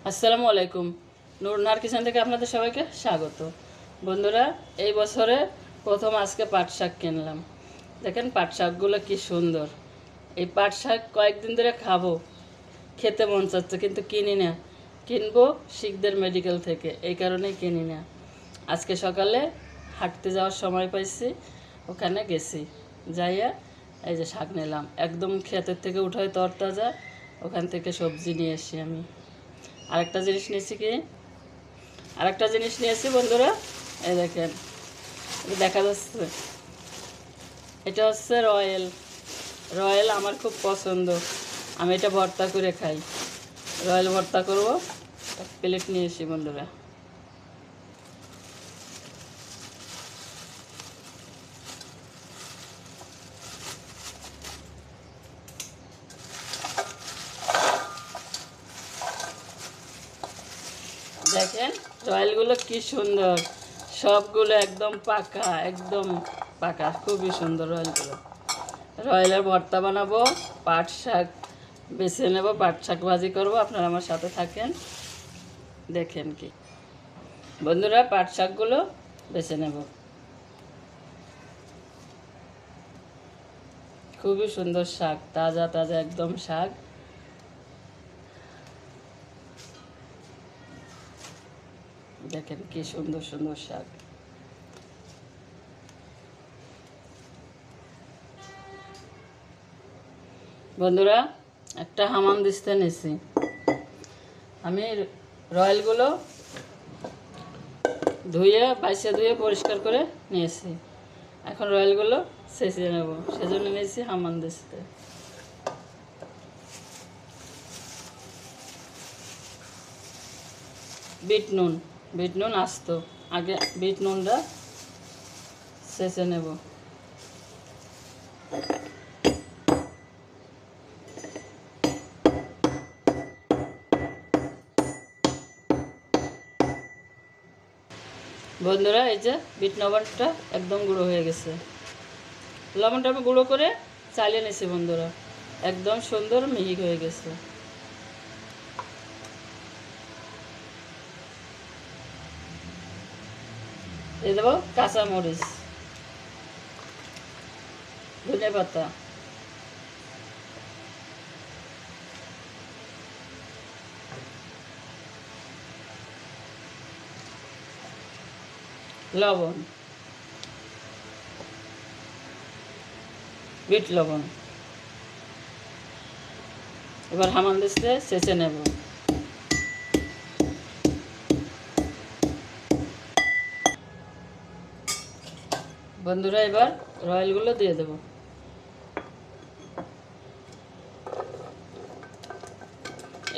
আসসালামু আলাইকুম। নুরনার কিচেন থেকে আপনাদের সবাইকে স্বাগত। বন্ধুরা, এই বছরে প্রথম আজকে পাট শাক কিনলাম। দেখেন পাট শাকগুলো কি সুন্দর। এই পাট শাক কয়েকদিন ধরে খাবো, খেতে মন চাচ্ছে, কিন্তু কিনি না। কিনবো শিখদের মেডিকেল থেকে, এই কারণেই কিনি না। আজকে সকালে হাঁটতে যাওয়ার সময় পাইছি, ওখানে গেছি, যাইয়া এই যে শাক নিলাম। একদম ক্ষেতের থেকে উঠায় তরতাজা, ওখান থেকে সবজি নিয়ে এসি আমি। আরেকটা জিনিস নিয়েছি বন্ধুরা, এই দেখেন, দেখা যাচ্ছে, এটা হচ্ছে রয়েল। রয়েল আমার খুব পছন্দ, আমি এটা ভর্তা করে খাই। রয়েল ভর্তা করব, এক প্লেট নিয়ে এসি বন্ধুরা। দেখেন রয়েলগুলো কি সুন্দর, সবগুলো একদম পাকা, একদম পাকা, খুবই সুন্দর রয়েলগুলো। রয়েলের ভর্তা বানাবো, পাট শাক বেছে নেব, পাট শাক ভাজি করবো। আপনারা আমার সাথে থাকেন, দেখেন কি বন্ধুরা, পাট শাকগুলো বেছে নেব। খুবই সুন্দর শাক, তাজা তাজা একদম শাক। দেখেন কি সুন্দর সুন্দর শাক। বন্ধুরা, একটা হামানদিস্তা নিয়েছি আমি। রয়েলগুলো ধুয়ে পরিষ্কার করে নিয়েছি। এখন রয়েলগুলো ছেঁচে নেব, সেজন্য নিয়েছি হামানদিস্তা। বিট নুন আস্ত, আগে বিট নুনটা ছেঁচে নেব। বন্ধুরা, এই যে বিট লবণটা একদম গুঁড়ো হয়ে গেছে। লবণটা আমি গুঁড়ো করে চালিয়ে নিয়েছি বন্ধুরা, একদম সুন্দর মিহি হয়ে গেছে। দিয়ে দেবো কাঁচামরিচ, ধনে পাতা, লবণ, বিট লবণ। এবার হামানদিস্তা ছেঁচে নেব। বন্ধুরা, এবার রয়েলগুলো দিয়ে দেব।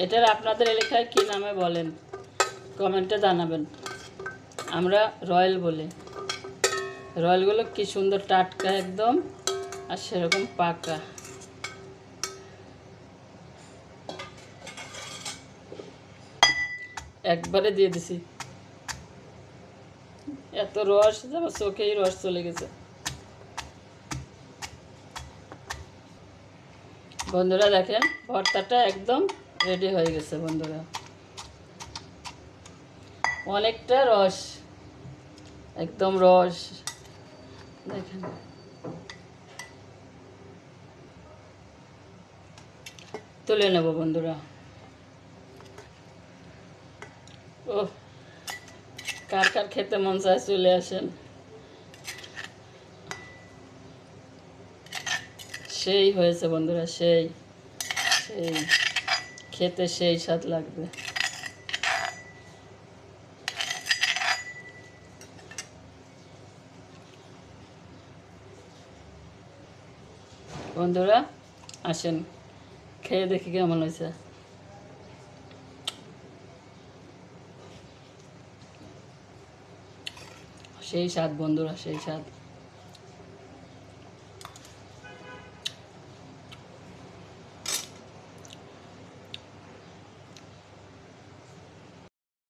এটার আপনাদের এলাকায় কী নামে বলেন কমেন্টে জানাবেন। আমরা রয়েল বলি। রয়েলগুলো কি সুন্দর টাটকা একদম, আর সেরকম পাকা। একবারে দিয়ে দিছি, এত রস, আমার চোখেই রস চলে গেছে। বন্ধুরা দেখেন, ভর্তাটা একদম রেডি হয়ে গেছে বন্ধুরা, অনেকটা রস, একদম রস। দেখেন, তুলে নেব বন্ধুরা। ও, কার কার খেতে মন চায় চলে আসেন। সেই হয়েছে বন্ধুরা, সেই সেই খেতে সেই স্বাদ লাগবে। বন্ধুরা আসেন, খেয়ে দেখি কেমন হয়েছে। সেই স্বাদ বন্ধুরা, সেই স্বাদ।